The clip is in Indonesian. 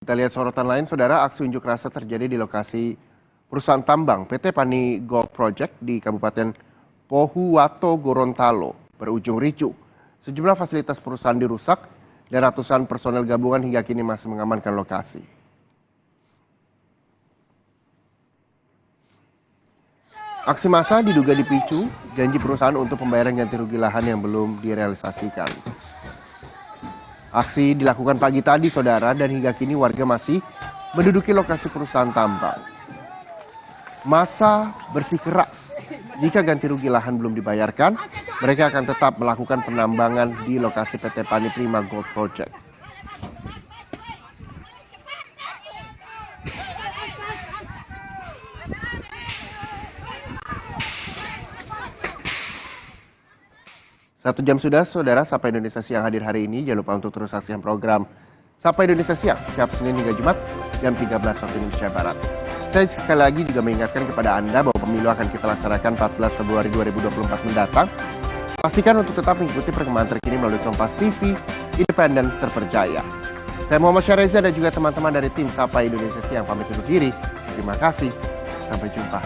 Kita lihat sorotan lain, saudara. Aksi unjuk rasa terjadi di lokasi perusahaan tambang PT Pani Gold Project di Kabupaten Pohuwato Gorontalo berujung ricuh. Sejumlah fasilitas perusahaan dirusak dan ratusan personel gabungan hingga kini masih mengamankan lokasi. Aksi massa diduga dipicu janji perusahaan untuk pembayaran ganti rugi lahan yang belum direalisasikan. Aksi dilakukan pagi tadi, saudara, dan hingga kini warga masih menduduki lokasi perusahaan tambang. Massa bersikeras, jika ganti rugi lahan belum dibayarkan, mereka akan tetap melakukan penambangan di lokasi PT Pani Prima Gold Project. Satu jam sudah, saudara, Sapa Indonesia Siang hadir hari ini. Jangan lupa untuk terus saksikan program Sapa Indonesia Siang, setiap Senin hingga Jumat, jam 13 waktu Indonesia Barat. Saya sekali lagi juga mengingatkan kepada Anda bahwa pemilu akan kita laksanakan 14 Februari 2024 mendatang. Pastikan untuk tetap mengikuti perkembangan terkini melalui Kompas TV, independen, terpercaya. Saya Muhammad Syareza dan juga teman-teman dari tim Sapa Indonesia Siang pamit undur diri. Terima kasih, sampai jumpa.